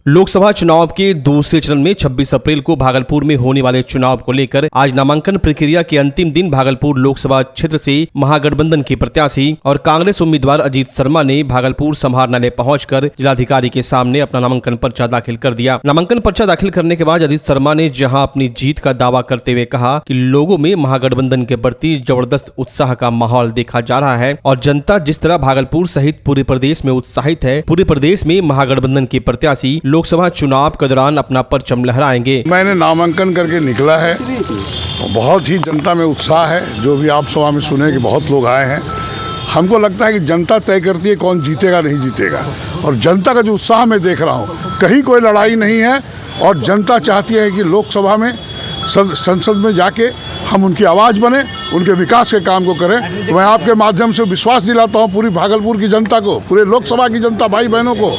लोकसभा चुनाव के दूसरे चरण में 26 अप्रैल को भागलपुर में होने वाले चुनाव को लेकर आज नामांकन प्रक्रिया के अंतिम दिन भागलपुर लोकसभा क्षेत्र से महागठबंधन के प्रत्याशी और कांग्रेस उम्मीदवार अजीत शर्मा ने भागलपुर समाहरणालय पहुंचकर जिलाधिकारी के सामने अपना नामांकन पर्चा दाखिल कर दिया। नामांकन पर्चा दाखिल करने के बाद अजीत शर्मा ने जहां अपनी जीत का दावा करते हुए कहा कि लोगों में महागठबंधन के प्रति जबरदस्त उत्साह का माहौल देखा जा रहा है और जनता जिस तरह भागलपुर सहित पूरे प्रदेश में उत्साहित है, पूरे प्रदेश में महागठबंधन के प्रत्याशी लोकसभा चुनाव के दौरान अपना परचम लहराएंगे। मैंने नामांकन करके निकला है तो बहुत ही जनता में उत्साह है। जो भी आप सभा में सुने कि बहुत लोग आए हैं, हमको लगता है कि जनता तय करती है कौन जीतेगा नहीं जीतेगा, और जनता का जो उत्साह मैं देख रहा हूँ, कहीं कोई लड़ाई नहीं है और जनता चाहती है कि लोकसभा में संसद में जाके हम उनकी आवाज़ बने, उनके विकास के काम को करें। तो मैं आपके माध्यम से विश्वास दिलाता हूँ पूरी भागलपुर की जनता को, पूरे लोकसभा की जनता भाई बहनों को,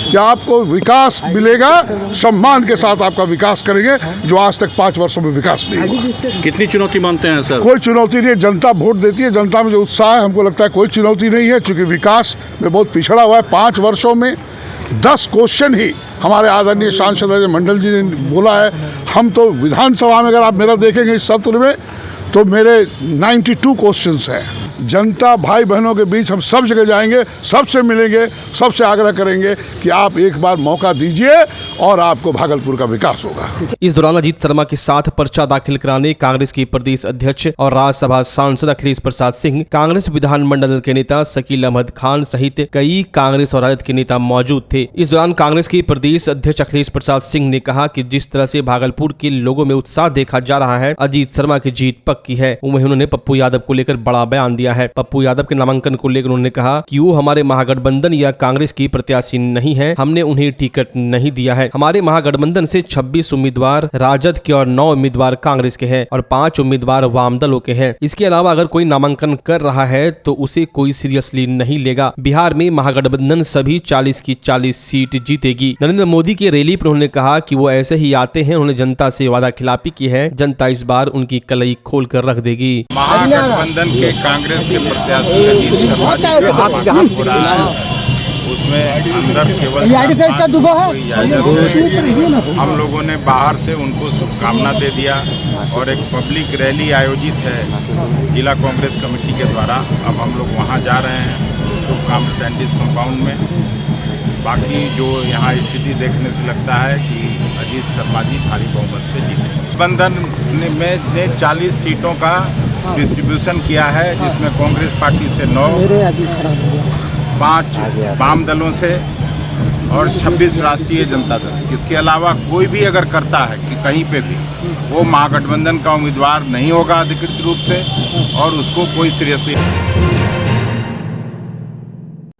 कि आपको विकास मिलेगा, सम्मान के साथ आपका विकास करेंगे जो आज तक 5 वर्षों में विकास नहीं हुआ। कितनी चुनौती मानते हैं सर? कोई चुनौती नहीं है, जनता वोट देती है, जनता में जो उत्साह है हमको लगता है कोई चुनौती नहीं है, क्योंकि विकास में बहुत पिछड़ा हुआ है। 5 वर्षों में 10 क्वेश्चन ही हमारे आदरणीय सांसद अजय मंडल जी ने बोला है। हम तो विधानसभा में अगर आप मेरा देखेंगे इस सत्र में तो मेरे 92 क्वेश्चंस हैं। जनता भाई बहनों के बीच हम सब जगह जाएंगे, सबसे मिलेंगे, सबसे आग्रह करेंगे कि आप एक बार मौका दीजिए और आपको भागलपुर का विकास होगा। इस दौरान अजीत शर्मा के साथ पर्चा दाखिल कराने कांग्रेस के प्रदेश अध्यक्ष और राज्यसभा सांसद अखिलेश प्रसाद सिंह, कांग्रेस विधानमंडल के नेता शकील अहमद खान सहित कई कांग्रेस और राजद के नेता मौजूद थे। इस दौरान कांग्रेस के प्रदेश अध्यक्ष अखिलेश प्रसाद सिंह ने कहा कि जिस तरह से भागलपुर के लोगों में उत्साह देखा जा रहा है, अजीत शर्मा की जीत पक्की है। वहीं उन्होंने पप्पू यादव को लेकर बड़ा बयान दिया है। पप्पू यादव के नामांकन को लेकर उन्होंने कहा कि वो हमारे महागठबंधन या कांग्रेस की प्रत्याशी नहीं है, हमने उन्हें टिकट नहीं दिया है। हमारे महागठबंधन से 26 उम्मीदवार राजद के और 9 उम्मीदवार कांग्रेस के हैं और 5 उम्मीदवार वाम दलों के हैं। इसके अलावा अगर कोई नामांकन कर रहा है तो उसे कोई सीरियसली नहीं लेगा। बिहार में महागठबंधन सभी 40 की 40 सीट जीतेगी। नरेंद्र मोदी की रैली पर उन्होंने कहा कि वो ऐसे ही आते हैं, उन्होंने जनता से वादा खिलाफी की है, जनता इस बार उनकी कलई खोल कर रख देगी। महागठबंधन के कांग्रेस के प्रत्याशी अजीत शर्मा जी हो रहा है, उसमें अंदर केवल हम लोगों ने बाहर से उनको शुभकामना दे दिया और एक पब्लिक रैली आयोजित है जिला कांग्रेस कमेटी के द्वारा। अब हम लोग वहां जा रहे हैं शुभकामना सैंडिस कंपाउंड में। बाकी जो यहाँ स्थिति देखने से लगता है कि अजीत शर्मा जी भारी बहुमत से जीते। गठबंधन ने 40 सीटों का डिस्ट्रीब्यूशन किया है, जिसमें कांग्रेस पार्टी से 9, 5 वाम दलों से और 26 राष्ट्रीय जनता दल। इसके अलावा कोई भी अगर करता है कि कहीं पे भी वो महागठबंधन का उम्मीदवार नहीं होगा अधिकृत रूप से और उसको कोई सीरियसली।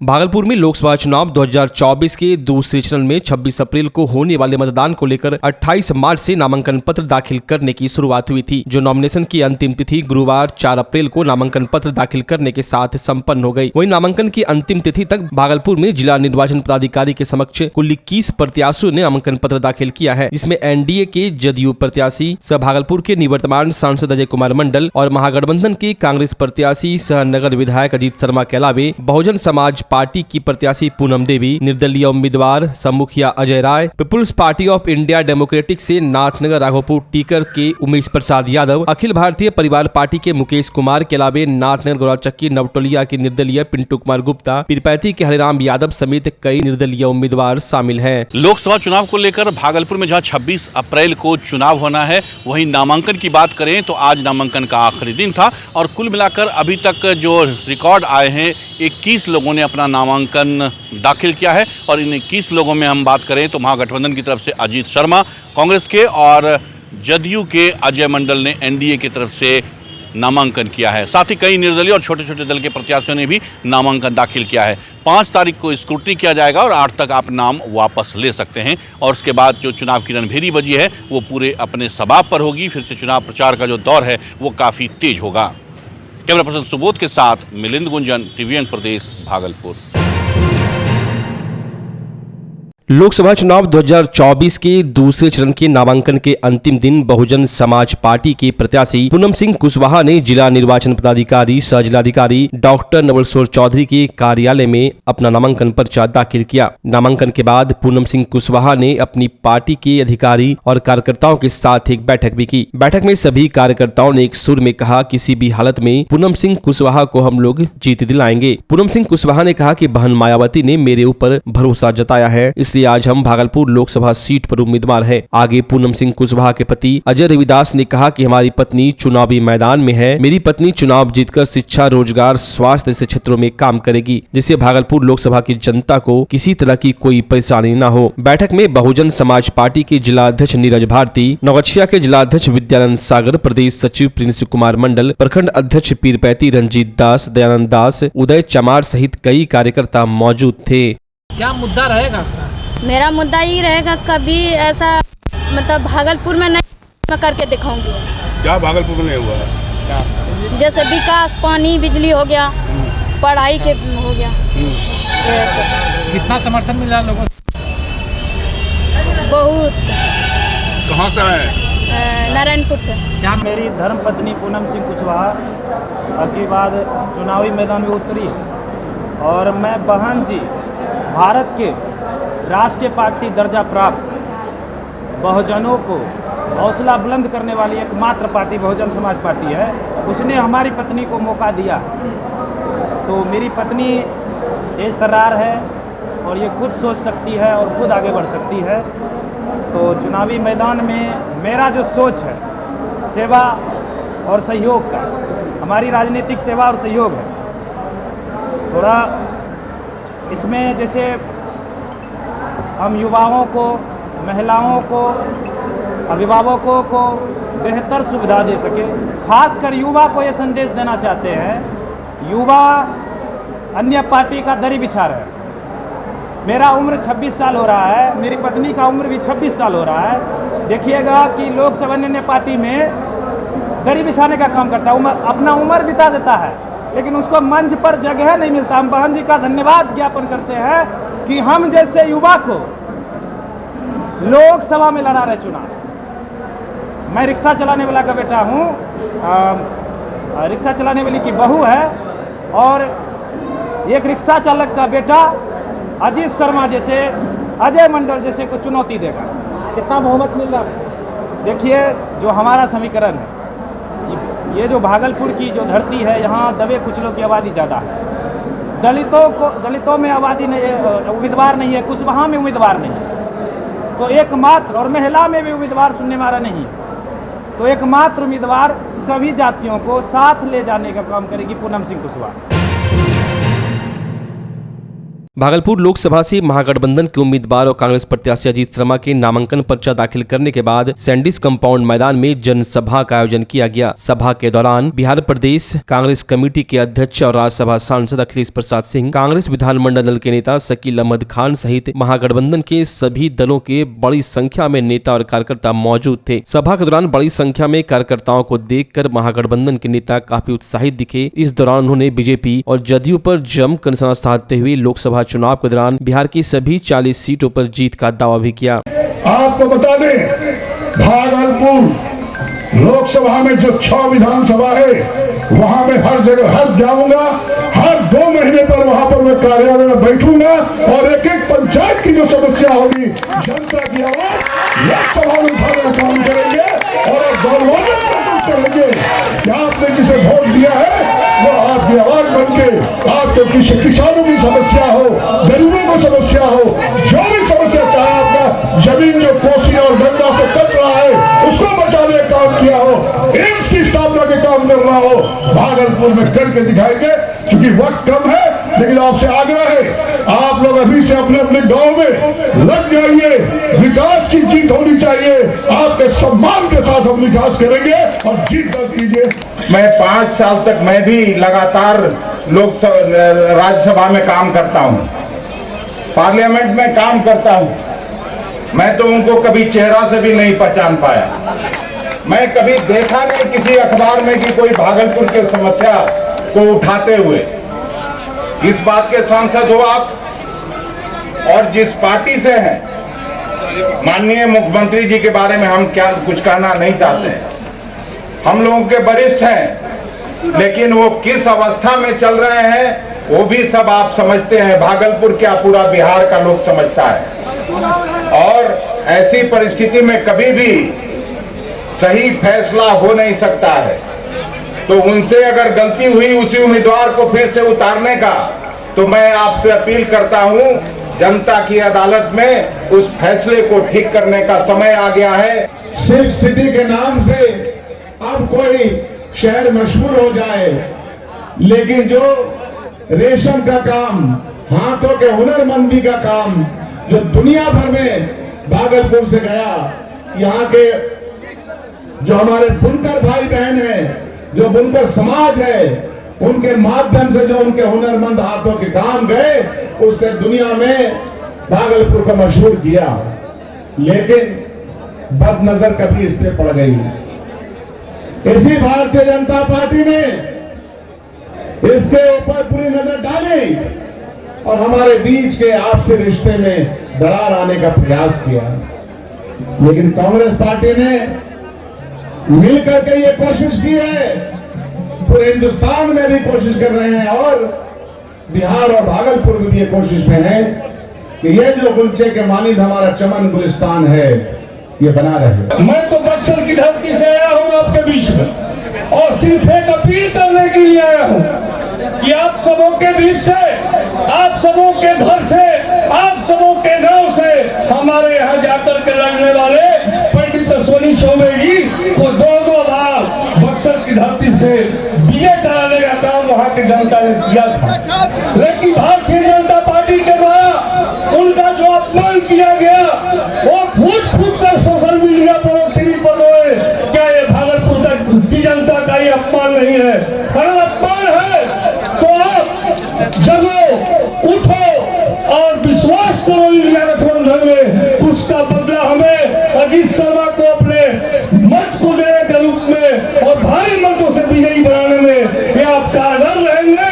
भागलपुर में लोकसभा चुनाव 2024 के दूसरे चरण में 26 अप्रैल को होने वाले मतदान को लेकर 28 मार्च से नामांकन पत्र दाखिल करने की शुरुआत हुई थी, जो नॉमिनेशन की अंतिम तिथि गुरुवार 4 अप्रैल को नामांकन पत्र दाखिल करने के साथ संपन्न हो गई। वहीं नामांकन की अंतिम तिथि तक भागलपुर में जिला निर्वाचन पदाधिकारी के समक्ष कुल 21 प्रत्याशियों ने नामांकन पत्र दाखिल किया है, जिसमें एनडीए के जदयू प्रत्याशी सह भागलपुर के निवर्तमान सांसद अजय कुमार मंडल और महागठबंधन के कांग्रेस प्रत्याशी सह नगर विधायक अजीत शर्मा के अलावे बहुजन समाज पार्टी की प्रत्याशी पूनम देवी, निर्दलीय उम्मीदवार सम्मुखिया Ajay Rai, People's Party of India Democratic से नाथनगर राघोपुर टीकर के उमेश प्रसाद यादव, अखिल भारतीय परिवार पार्टी के मुकेश कुमार के अलावे नाथनगर गौराचक्की नवटोलिया के निर्दलीय पिंटू कुमार गुप्ता, पीरपैती के हरिराम यादव समेत कई निर्दलीय उम्मीदवार शामिल हैं। लोकसभा चुनाव को लेकर भागलपुर में जहां 26 अप्रैल को चुनाव होना है, वहीं नामांकन की बात करें तो आज नामांकन का आखिरी दिन था और कुल मिलाकर अभी तक जो रिकॉर्ड आए हैं 21 लोगों ने अपना नामांकन दाखिल किया है। और इन 21 लोगों में हम बात करें तो महागठबंधन की तरफ से अजीत शर्मा, कांग्रेस के और जदयू के अजय मंडल ने एनडीए की तरफ से नामांकन किया है। साथ ही कई निर्दलीय और छोटे छोटे दल के प्रत्याशियों ने भी नामांकन दाखिल किया है। 5 तारीख को स्क्रूटनी किया जाएगा और 8 तक आप नाम वापस ले सकते हैं और उसके बाद जो चुनाव की रणभेरी बजी है वो पूरे अपने सबाब पर होगी। फिर से चुनाव प्रचार का जो दौर है वो काफ़ी तेज होगा। कैमरा पर्सन सुबोध के साथ मिलिंद गुंजन, टीवीएन प्रदेश, भागलपुर। लोकसभा चुनाव 2024 के दूसरे चरण के नामांकन के अंतिम दिन बहुजन समाज पार्टी के प्रत्याशी पूनम सिंह कुशवाहा ने जिला निर्वाचन पदाधिकारी सह जिलाधिकारी डॉक्टर नवलकिशोर चौधरी के कार्यालय में अपना नामांकन पर्चा दाखिल किया। नामांकन के बाद पूनम सिंह कुशवाहा ने अपनी पार्टी के अधिकारी और कार्यकर्ताओं के साथ एक बैठक भी की। बैठक में सभी कार्यकर्ताओं ने एक सुर में कहा, किसी भी हालत में पूनम सिंह कुशवाहा को हम लोग जीत दिलाएंगे। पूनम सिंह कुशवाहा ने कहा कि बहन मायावती ने मेरे ऊपर भरोसा जताया है, इसलिए आज हम भागलपुर लोकसभा सीट पर उम्मीदवार है। आगे पूनम सिंह कुशवाहा के पति अजय रविदास ने कहा कि हमारी पत्नी चुनावी मैदान में है। मेरी पत्नी चुनाव जीतकर शिक्षा, रोजगार, स्वास्थ्य जैसे क्षेत्रों में काम करेगी, जिससे भागलपुर लोकसभा की जनता को किसी तरह की कोई परेशानी न हो। बैठक में बहुजन समाज पार्टी के जिला अध्यक्ष नीरज भारती, नवगछिया के जिला अध्यक्ष विद्यानंद सागर, प्रदेश सचिव प्रिंस कुमार मंडल, प्रखंड अध्यक्ष पीरपैती रंजीत दास, दयानंद दास, उदय चमार सहित कई कार्यकर्ता मौजूद थे। क्या मुद्दा रहेगा? मेरा मुद्दा ये रहेगा, कभी ऐसा मतलब भागलपुर में नहीं मैं करके दिखाऊंगी। क्या भागलपुर में नहीं हुआ है? जैसे विकास, पानी, बिजली हो गया, पढ़ाई के हो गया। कितना समर्थन मिला लोगों से? बहुत। कहाँ से आए? नारायणपुर से। क्या मेरी धर्मपत्नी पूनम सिंह कुशवाहा अब की बाद चुनावी मैदान में उतरी है और मैं बहन जी भारत के राष्ट्रीय पार्टी दर्जा प्राप्त बहुजनों को हौसला बुलंद करने वाली एकमात्र पार्टी बहुजन समाज पार्टी है। उसने हमारी पत्नी को मौका दिया, तो मेरी पत्नी तेज तर्रार है और ये खुद सोच सकती है और खुद आगे बढ़ सकती है। तो चुनावी मैदान में मेरा जो सोच है सेवा और सहयोग का, हमारी राजनीतिक सेवा और सहयोग है। थोड़ा इसमें जैसे हम युवाओं को, महिलाओं को, अभिभावकों को बेहतर सुविधा दे सके। खासकर युवा को ये संदेश देना चाहते हैं, युवा अन्य पार्टी का दरी बिछा रहे हैं। मेरा उम्र 26 साल हो रहा है, मेरी पत्नी का उम्र भी 26 साल हो रहा है। देखिएगा कि लोग सब अन्य पार्टी में दरी बिछाने का काम करता है, अपना उम्र बिता देता है, लेकिन उसको मंच पर जगह नहीं मिलता। हम बहन जी का धन्यवाद ज्ञापन करते हैं कि हम जैसे युवा को लोकसभा में लड़ा रहे चुनाव। मैं रिक्शा चलाने वाला का बेटा हूँ, रिक्शा चलाने वाली की बहू है और एक रिक्शा चालक का बेटा अजीत शर्मा जैसे, अजय मंडल जैसे को चुनौती देगा। कितना बहुमत मिल रहा है? देखिए, जो हमारा समीकरण है, ये जो भागलपुर की जो धरती है, यहाँ दबे कुचलों की आबादी ज़्यादा है। दलितों में आबादी नहीं, उम्मीदवार नहीं है, कुशवाहा में उम्मीदवार नहीं है, तो एकमात्र, और महिला में भी उम्मीदवार सुनने में आ रहा नहीं है, तो एकमात्र उम्मीदवार सभी जातियों को साथ ले जाने का काम करेगी पूनम सिंह कुशवाहा। भागलपुर लोकसभा से महागठबंधन के उम्मीदवार और कांग्रेस प्रत्याशी अजीत शर्मा के नामांकन पर्चा दाखिल करने के बाद सैंडिस कंपाउंड मैदान में जनसभा का आयोजन किया गया। सभा के दौरान बिहार प्रदेश कांग्रेस कमेटी के अध्यक्ष और राज्यसभा सांसद अखिलेश प्रसाद सिंह, कांग्रेस विधानमंडल दल के नेता शकील अहमद खान सहित महागठबंधन के सभी दलों के बड़ी संख्या में नेता और कार्यकर्ता मौजूद थे। सभा के दौरान बड़ी संख्या में कार्यकर्ताओं को देखकर महागठबंधन के नेता काफी उत्साहित दिखे। इस दौरान उन्होंने बीजेपी और जदयू पर जमकर निशाना साधते हुए लोकसभा चुनाव के दौरान बिहार की सभी 40 सीटों पर जीत का दावा भी किया। आपको बता दें, भागलपुर लोकसभा में जो 6 विधानसभा है, वहां में हर जगह हर जाऊंगा, हर 2 महीने पर वहां पर मैं कार्यालय में बैठूंगा और एक एक पंचायत की जो समस्या होगी, जनता की आवाज लोकसभा में उठाने का काम करेंगे और गौरवान्वित करेंगे कि आपने जिसे वोट दिया है वो आपकी आवाज बन के आपको किसानों की समस्या हो, गरीबों को समस्या हो, जो भी समस्या, चाहे आपका जमीन जो कोसी और गंगा से कट रहा है उसको बचाने का काम किया हो, एम्स की स्थापना के काम कर रहा हो, भागलपुर में करके दिखाएंगे। क्योंकि वक्त कम है, लेकिन आपसे आग्रह है, आप लोग अभी से अपने अपने गांव में लग जाइए। विकास की जीत होनी चाहिए, आपके सम्मान के साथ हम विकास करेंगे और जीत दर्ज कीजिए। मैं 5 साल तक मैं भी लगातार लोकसभा राज्यसभा में काम करता हूं, पार्लियामेंट में काम करता हूं। मैं तो उनको कभी चेहरा से भी नहीं पहचान पाया। मैं कभी देखा नहीं किसी अखबार में कि कोई भागलपुर की समस्या को उठाते हुए। इस बात के सांसद हो आप और जिस पार्टी से हैं माननीय मुख्यमंत्री जी के बारे में हम क्या कुछ कहना नहीं चाहते हैं। हम लोगों के वरिष्ठ हैं, लेकिन वो किस अवस्था में चल रहे हैं वो भी सब आप समझते हैं। भागलपुर क्या पूरा बिहार का लोग समझता है। और ऐसी परिस्थिति में कभी भी सही फैसला हो नहीं सकता है। तो उनसे अगर गलती हुई उसी उम्मीदवार को फिर से उतारने का, तो मैं आपसे अपील करता हूं, जनता की अदालत में उस फैसले को ठीक करने का समय आ गया है। सिल्क सिटी के नाम से अब कोई शहर मशहूर हो जाए, लेकिन जो रेशम का काम, हाथों के हुनरमंदी का काम जो दुनिया भर में भागलपुर से गया, यहाँ के जो हमारे बुनकर भाई बहन हैं, जो बुनकर समाज है, उनके माध्यम से जो उनके हुनरमंद हाथों के काम गए, उसने दुनिया में भागलपुर को मशहूर किया। लेकिन बदनजर कभी इस पे पड़ गई। इसी भारतीय जनता पार्टी ने इसके ऊपर पूरी नजर डाली और हमारे बीच के आपसी रिश्ते में दरार आने का प्रयास किया। लेकिन कांग्रेस पार्टी ने मिलकर के ये कोशिश की है, पूरे हिंदुस्तान में भी कोशिश कर रहे हैं और बिहार और भागलपुर में भी ये कोशिश में है कि ये जो गुलचे के मानिंद हमारा चमन गुलिस्तान है, ये बना रहे। मैं तो बक्सर की धरती से आया हूँ आपके बीच में, और सिर्फ एक अपील करने के लिए आया हूँ कि आप सबों के बीच से, आप सबों के घर से, आप सबों के गांव से हमारे यहाँ जाकर के लड़ने वाले पंडित अश्विनी चौबे जी को 2 बार बक्सर की धरती से विजय कराने का काम वहाँ की जनता ने किया था। लेकिन भारतीय जनता पार्टी के द्वारा उनका जो अपमान किया गया, वो फूट कर सोशल मीडिया पर और टीवी पर रोए। क्या ये भागलपुर की जनता का ये अपमान नहीं है? अगर अपमान है तो आप जगो, उठो और विश्वास करो इंडिया गठबंधन में। उसका बदला हमें अजीत शर्मा को अपने मंच को देने के रूप में और भारी मतों से विजयी बनाने में ये आप कारगर रहेंगे।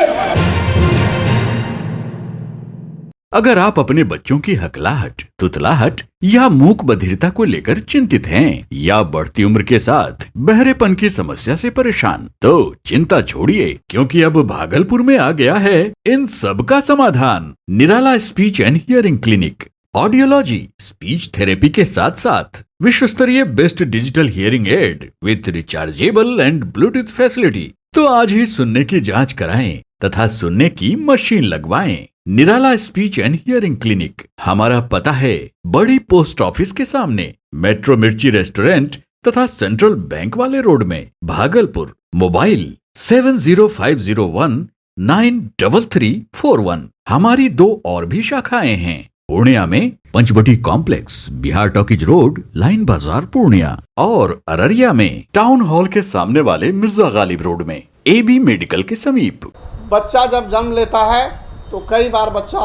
अगर आप अपने बच्चों की हकलाहट, तुतलाहट या मूक बधिरता को लेकर चिंतित हैं या बढ़ती उम्र के साथ बहरेपन की समस्या से परेशान, तो चिंता छोड़िए, क्योंकि अब भागलपुर में आ गया है इन सब का समाधान। Nirala speech and hearing clinic. Audiology, speech therapy के साथ साथ विश्व स्तरीय best digital hearing aid with rechargeable and Bluetooth facility. तो आज ही सुनने की जांच कराएं तथा सुनने की मशीन लगवाएं। निराला स्पीच एंड हियरिंग क्लिनिक। हमारा पता है बड़ी पोस्ट ऑफिस के सामने, मेट्रो मिर्ची रेस्टोरेंट तथा सेंट्रल बैंक वाले रोड में, भागलपुर। मोबाइल 7050193341। हमारी 2 और भी शाखाएं हैं। पूर्णिया में Panchvati complex, Bihar talkies road, line Bazar, Purnia. और अररिया में टाउन हॉल के सामने वाले मिर्जा गालिब रोड में, AB मेडिकल के समीप। बच्चा जब जन्म लेता है तो कई बार बच्चा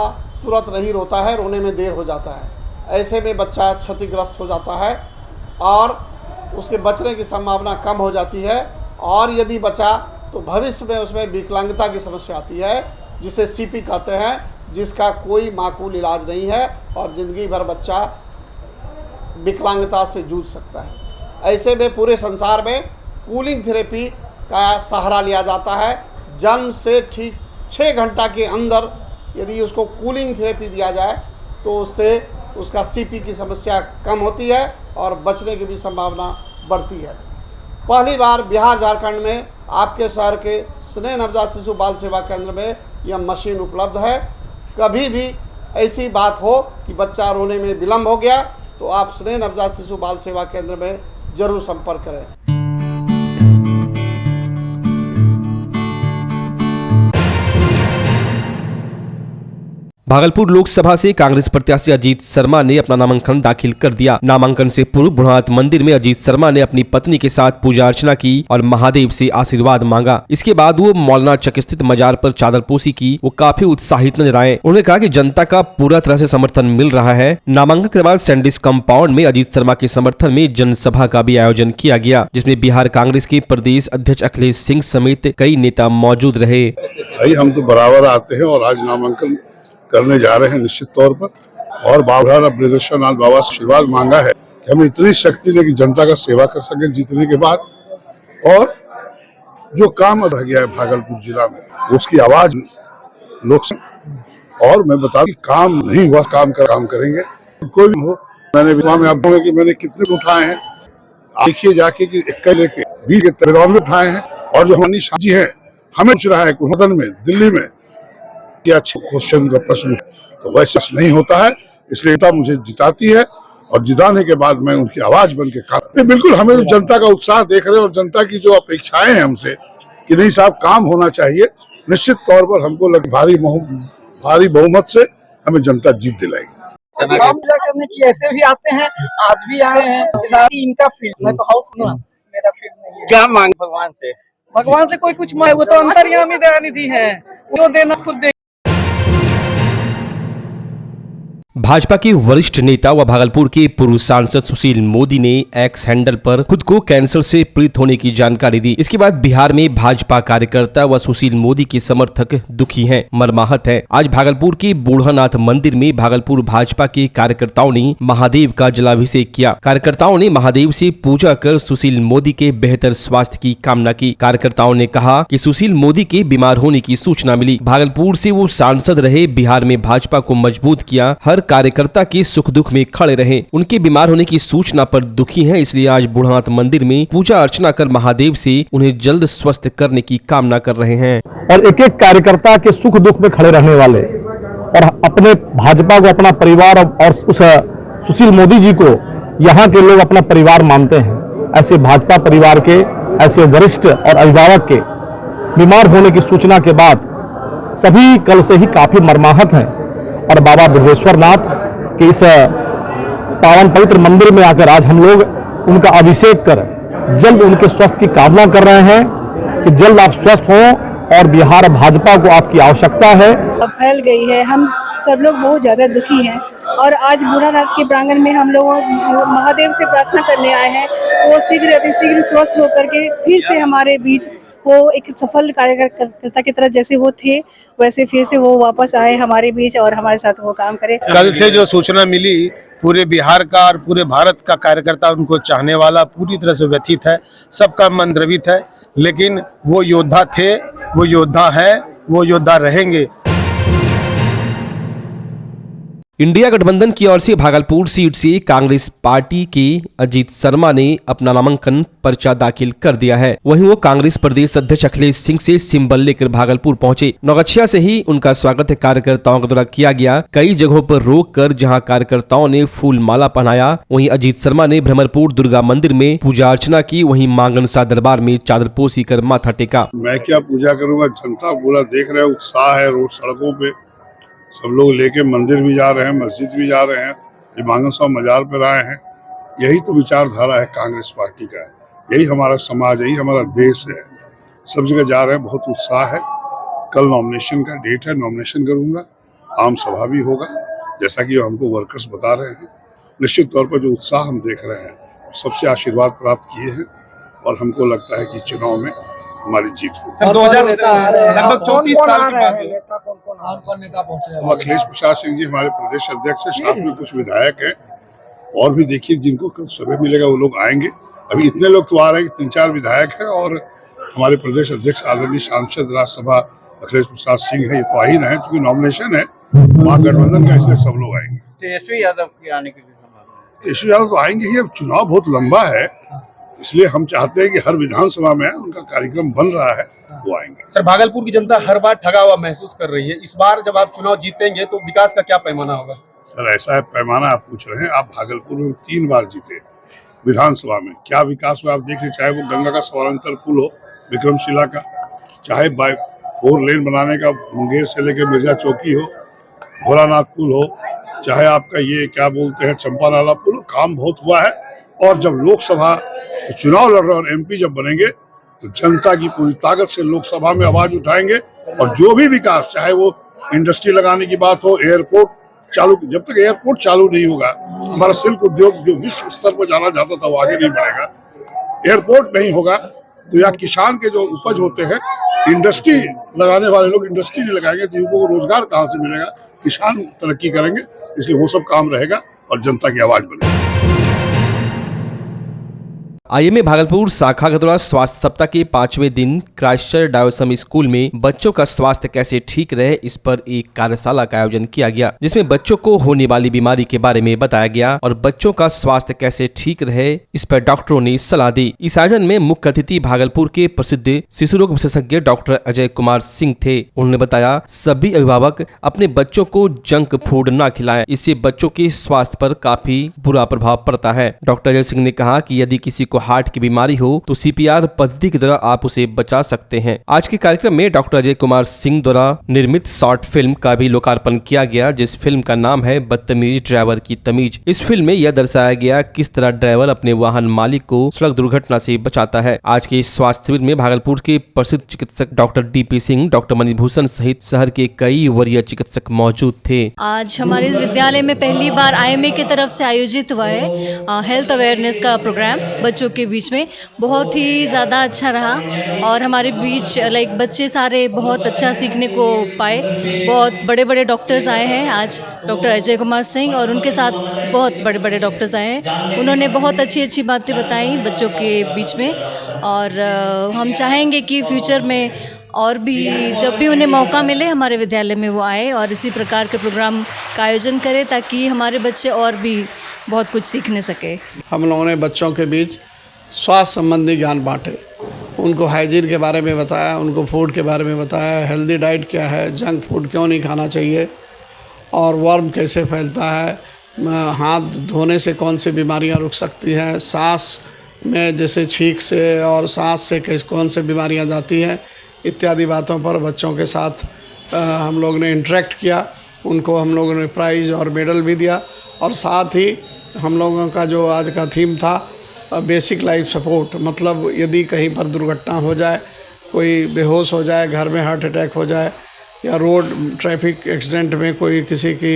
तुरंत नहीं रोता है, रोने में देर हो जाता है। ऐसे में बच्चा क्षतिग्रस्त हो जाता है और उसके बचने की संभावना कम हो जाती है। और यदि बचा तो भविष्य में उसमें विकलांगता की समस्या आती है, जिसे CP कहते हैं, जिसका कोई माकूल इलाज नहीं है और ज़िंदगी भर बच्चा विकलांगता से जूझ सकता है। ऐसे में पूरे संसार में कूलिंग थेरेपी का सहारा लिया जाता है। जन्म से ठीक 6 घंटा के अंदर यदि उसको कूलिंग थेरेपी दिया जाए तो उससे उसका CP की समस्या कम होती है और बचने की भी संभावना बढ़ती है। पहली बार बिहार झारखंड में आपके शहर के स्नेह नवजात शिशु बाल सेवा केंद्र में यह मशीन उपलब्ध है। कभी भी ऐसी बात हो कि बच्चा रोने में विलम्ब हो गया तो आप स्नेह नवजात शिशु बाल सेवा केंद्र में जरूर संपर्क करें। भागलपुर लोकसभा से कांग्रेस प्रत्याशी अजीत शर्मा ने अपना नामांकन दाखिल कर दिया। नामांकन से पूर्व बुढ़ानाथ मंदिर में अजीत शर्मा ने अपनी पत्नी के साथ पूजा अर्चना की और महादेव से आशीर्वाद मांगा। इसके बाद वो मौलाना चक स्थित मजार पर चादरपोशी की। वो काफी उत्साहित नजर आए। उन्होंने कहा कि जनता का पूरा तरह से समर्थन मिल रहा है। नामांकन के बाद सैंडिस कंपाउंड में अजीत शर्मा के समर्थन में जनसभा का भी आयोजन किया गया, जिसमें बिहार कांग्रेस के प्रदेश अध्यक्ष अखिलेश सिंह समेत कई नेता मौजूद रहे। भाई हम तो बराबर आते हैं और आज नामांकन करने जा रहे हैं निश्चित तौर पर। और बाबा बृहदेश्वर नाथ बाबा से आशीर्वाद मांगा है कि हमें इतनी शक्ति दे कि जनता का सेवा कर सके जीतने के बाद। और जो काम रह गया है भागलपुर जिला में उसकी आवाज लोग और मैं बताऊं कि काम नहीं हुआ, काम करेंगे कोई भी हो। मैंने में आप कि मैंने कितने उठाए हैं, देखिए जाके कि 21 लेके 20 के 93 उठाए हैं। और जो हमारी साजी है हमें पूछ रहा है सदन में दिल्ली में कि अच्छे क्वेश्चन का प्रश्न, तो वैसा नहीं होता है। इसलिए जनता मुझे जिताती है और जिताने के बाद मैं उनकी आवाज बन के काम। बिल्कुल हमें तो जनता का उत्साह देख रहे हैं और जनता की जो अपेक्षाएं हैं हमसे कि नहीं साहब काम होना चाहिए, निश्चित तौर पर हमको भारी बहुमत से हमें जनता जीत दिलाएगी। काम करने की ऐसे भी आते हैं, आज भी आए हैं। इनका फील्ड, मैं तो हाउस मेरा फील्ड नहीं है। क्या मांग भगवान से कोई कुछ मांगे, वो तो अंतर्यामी दयानिधि है, वो देना खुद दे। भाजपा के वरिष्ठ नेता व भागलपुर के पूर्व सांसद सुशील मोदी ने एक्स हैंडल पर खुद को कैंसर से पीड़ित होने की जानकारी दी। इसके बाद बिहार में भाजपा कार्यकर्ता व सुशील मोदी के समर्थक दुखी हैं, मर्माहत हैं। आज भागलपुर के बूढ़ानाथ मंदिर में भागलपुर भाजपा के कार्यकर्ताओं ने महादेव का जलाभिषेक किया। कार्यकर्ताओं ने महादेव से पूजा कर सुशील मोदी के बेहतर स्वास्थ्य की कामना की। कार्यकर्ताओं ने कहा कि सुशील मोदी के बीमार होने की सूचना मिली, भागलपुर से वो सांसद रहे, बिहार में भाजपा को मजबूत किया, हर कार्यकर्ता के सुख दुख में खड़े रहे। उनके बीमार होने की सूचना पर दुखी हैं, इसलिए आज बूढ़ानाथ मंदिर में पूजा अर्चना कर महादेव से उन्हें जल्द स्वस्थ करने की कामना कर रहे हैं। और एक एक कार्यकर्ता के सुख दुख में खड़े रहने वाले और अपने भाजपा को अपना परिवार और उस सुशील मोदी जी को यहाँ के लोग अपना परिवार मानते हैं। ऐसे भाजपा परिवार के ऐसे वरिष्ठ और अभिभावक के बीमार होने की सूचना के बाद सभी कल से ही काफी मर्माहत हैं और बाबा बृहदेश्वर नाथ के इस पावन पवित्र मंदिर में आकर आज हम लोग उनका अभिषेक कर जल्द उनके स्वास्थ्य की कामना कर रहे हैं कि जल्द आप स्वस्थ हों और बिहार भाजपा को आपकी आवश्यकता है। फैल गई है, हम सब लोग बहुत ज्यादा दुखी हैं और आज बूढ़ानाथ के प्रांगण में हम लोग महादेव से प्रार्थना करने आए हैं, वो शीघ्र अतिशीघ्र स्वस्थ होकर के फिर से हमारे बीच वो एक सफल कार्यकर्ता की तरह जैसे वो थे वैसे फिर से वो वापस आए हमारे बीच और हमारे साथ वो काम करे। कल से जो सूचना मिली, पूरे बिहार का और पूरे भारत का कार्यकर्ता उनको चाहने वाला पूरी तरह से व्यथित है, सबका मन द्रवित है। लेकिन वो योद्धा थे, वो योद्धा है, वो योद्धा रहेंगे। इंडिया गठबंधन की ओर से भागलपुर सीट से कांग्रेस पार्टी के अजीत शर्मा ने अपना नामांकन पर्चा दाखिल कर दिया है। वहीं वो कांग्रेस प्रदेश अध्यक्ष अखिलेश सिंह से सिंबल लेकर भागलपुर पहुंचे। नौगछिया से ही उनका स्वागत कार्यकर्ताओं के द्वारा किया गया। कई जगहों पर रोककर जहां कार्यकर्ताओं ने फूल माला पहनाया, वहीं अजीत शर्मा ने भ्रमरपुर दुर्गा मंदिर में पूजा अर्चना की। वहीं मांगनसा दरबार में चादर पोसी कर माथा टेका। मैं क्या पूजा करूंगा, जनता पूरा देख रहे, उत्साह है, रोड सड़कों पे सब लोग लेके मंदिर भी जा रहे हैं, मस्जिद भी जा रहे हैं, मांगनसा मजार पर आए हैं। यही तो विचारधारा है कांग्रेस पार्टी का, यही हमारा समाज, यही हमारा देश है। सब जगह जा रहे हैं, बहुत उत्साह है। कल नॉमिनेशन का डेट है, नॉमिनेशन करूंगा, आम सभा भी होगा, जैसा कि हमको वर्कर्स बता रहे हैं। निश्चित तौर पर जो उत्साह हम देख रहे हैं, सबसे आशीर्वाद प्राप्त किए हैं और हमको लगता है कि चुनाव में हमारी जीत होगी। लगभग 34 साल के बाद अखिलेश प्रसाद सिंह जी हमारे प्रदेश अध्यक्ष है, साथ में कुछ विधायक हैं और भी देखिए जिनको कल समय मिलेगा वो लोग आएंगे। अभी इतने लोग तो आ रहे हैं कि 3-4 विधायक हैं और हमारे प्रदेश अध्यक्ष आदरणीय सांसद राज्यसभा अखिलेश प्रसाद सिंह है, ये तो आ ही रहे हैं क्योंकि नॉमिनेशन है महागठबंधन का, इसलिए सब लोग आएंगे। तेजस्वी यादव की आने की तेजस्वी यादव तो आएंगे ही। अब चुनाव बहुत लंबा है, इसलिए हम चाहते हैं कि हर विधानसभा में उनका कार्यक्रम बन रहा है, वो आएंगे। सर, भागलपुर की जनता हर बार ठगा हुआ महसूस कर रही है। इस बार जब आप चुनाव जीतेंगे तो विकास का क्या पैमाना होगा? सर, ऐसा है पैमाना आप पूछ रहे हैं। आप भागलपुर में 3 बार जीते विधानसभा में, क्या विकास हुआ आप देखिए। चाहे वो गंगा का सवारंतर पुल हो विक्रमशिला का, चाहे 4 लेन बनाने का मुंगेर से लेकर मिर्जा चौकी हो, भोलानाथ पुल हो, चाहे आपका ये क्या बोलते हैं चंपा नाला पुल, काम बहुत हुआ है। और जब लोकसभा चुनाव लड़ रहे और MP जब बनेंगे तो जनता की पूरी ताकत से लोकसभा में आवाज उठाएंगे और जो भी विकास, चाहे वो इंडस्ट्री लगाने की बात हो, एयरपोर्ट चालू, जब तक एयरपोर्ट चालू नहीं होगा हमारा सिल्क उद्योग जो विश्व स्तर पर जाना जाता था वो आगे नहीं बढ़ेगा। एयरपोर्ट नहीं होगा तो यहाँ किसान के जो उपज होते हैं, इंडस्ट्री लगाने वाले लोग इंडस्ट्री नहीं लगाएंगे तो युवकों को रोजगार कहाँ से मिलेगा। किसान तरक्की करेंगे, इसलिए वो सब काम रहेगा और जनता की आवाज बनेगी। आईएमए भागलपुर शाखा के द्वारा स्वास्थ्य सप्ताह के 5वें दिन क्राइस्टचर्च डायोसम स्कूल में बच्चों का स्वास्थ्य कैसे ठीक रहे इस पर एक कार्यशाला का आयोजन किया गया, जिसमें बच्चों को होने वाली बीमारी के बारे में बताया गया और बच्चों का स्वास्थ्य कैसे ठीक रहे इस पर डॉक्टरों ने सलाह दी। इस आयोजन में मुख्य अतिथि भागलपुर के प्रसिद्ध शिशु रोग विशेषज्ञ डॉक्टर अजय कुमार सिंह थे। उन्होंने बताया सभी अभिभावक अपने बच्चों को जंक फूड न खिलाएं, इससे बच्चों के स्वास्थ्य पर काफी बुरा प्रभाव पड़ता है। डॉक्टर अजय सिंह ने कहा कि यदि किसी को हार्ट की बीमारी हो तो सीपीआर पद्धति के द्वारा आप उसे बचा सकते हैं। आज के कार्यक्रम में डॉक्टर अजय कुमार सिंह द्वारा निर्मित शॉर्ट फिल्म का भी लोकार्पण किया गया, जिस फिल्म का नाम है बदतमीज ड्राइवर की तमीज। इस फिल्म में यह दर्शाया गया किस तरह ड्राइवर अपने वाहन मालिक को सड़क दुर्घटना से बचाता है। आज के इस स्वास्थ्य शिविर में भागलपुर के प्रसिद्ध चिकित्सक doctor DP Singh, doctor Manibhushan सहित शहर के कई वरीय चिकित्सक मौजूद थे। आज हमारे इस विद्यालय में पहली बार आईएमए की तरफ से आयोजित हुआ है हेल्थ अवेयरनेस का प्रोग्राम बच्चों के बीच में। बहुत ही ज़्यादा अच्छा रहा और हमारे बीच बच्चे सारे बहुत अच्छा सीखने को पाए। बहुत बड़े बड़े डॉक्टर्स आए हैं आज, डॉक्टर अजय कुमार सिंह और उनके साथ बहुत बड़े बड़े डॉक्टर्स आए हैं। उन्होंने बहुत अच्छी अच्छी बातें बताई बच्चों के बीच में और हम चाहेंगे कि फ्यूचर में और भी जब भी उन्हें मौका मिले हमारे विद्यालय में वो आए और इसी प्रकार के प्रोग्राम का आयोजन करें ताकि हमारे बच्चे और भी बहुत कुछ सीखने सके। हम लोगों ने बच्चों के बीच स्वास्थ्य संबंधी ज्ञान बांटे, उनको हाइजीन के बारे में बताया, उनको फूड के बारे में बताया, हेल्दी डाइट क्या है, जंक फूड क्यों नहीं खाना चाहिए और वर्म कैसे फैलता है, हाथ धोने से कौन सी बीमारियां रुक सकती हैं, सांस में जैसे छींक से और सांस से कौन से बीमारियां जाती हैं, इत्यादि बातों पर बच्चों के साथ हम लोग ने इंटरेक्ट किया। उनको हम लोगों ने प्राइज़ और मेडल भी दिया और साथ ही हम लोगों का जो आज का थीम था बेसिक लाइफ सपोर्ट, मतलब यदि कहीं पर दुर्घटना हो जाए, कोई बेहोश हो जाए, घर में हार्ट अटैक हो जाए या रोड ट्रैफिक एक्सीडेंट में कोई किसी की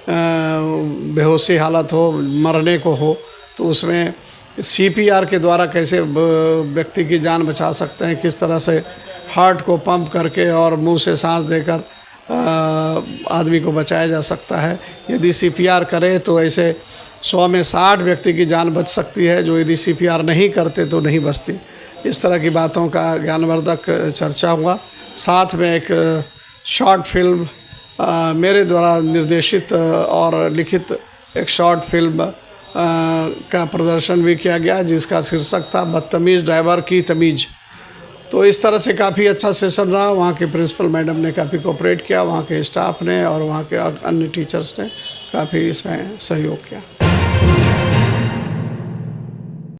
बेहोशी हालत हो, मरने को हो, तो उसमें सीपीआर के द्वारा कैसे व्यक्ति की जान बचा सकते हैं, किस तरह से हार्ट को पंप करके और मुंह से सांस देकर आदमी को बचाया जा सकता है। यदि सीपीआर करे तो ऐसे 100 में 60 व्यक्ति की जान बच सकती है, जो यदि सीपीआर नहीं करते तो नहीं बचती। इस तरह की बातों का ज्ञानवर्धक चर्चा हुआ। साथ में एक शॉर्ट फिल्म मेरे द्वारा निर्देशित और लिखित एक शॉर्ट फिल्म का प्रदर्शन भी किया गया, जिसका शीर्षक था बदतमीज ड्राइवर की तमीज। तो इस तरह से काफ़ी अच्छा सेशन रहा। वहाँ के प्रिंसिपल मैडम ने काफ़ी कोऑपरेट किया, वहाँ के स्टाफ ने और वहाँ के अन्य टीचर्स ने काफ़ी इसमें सहयोग किया।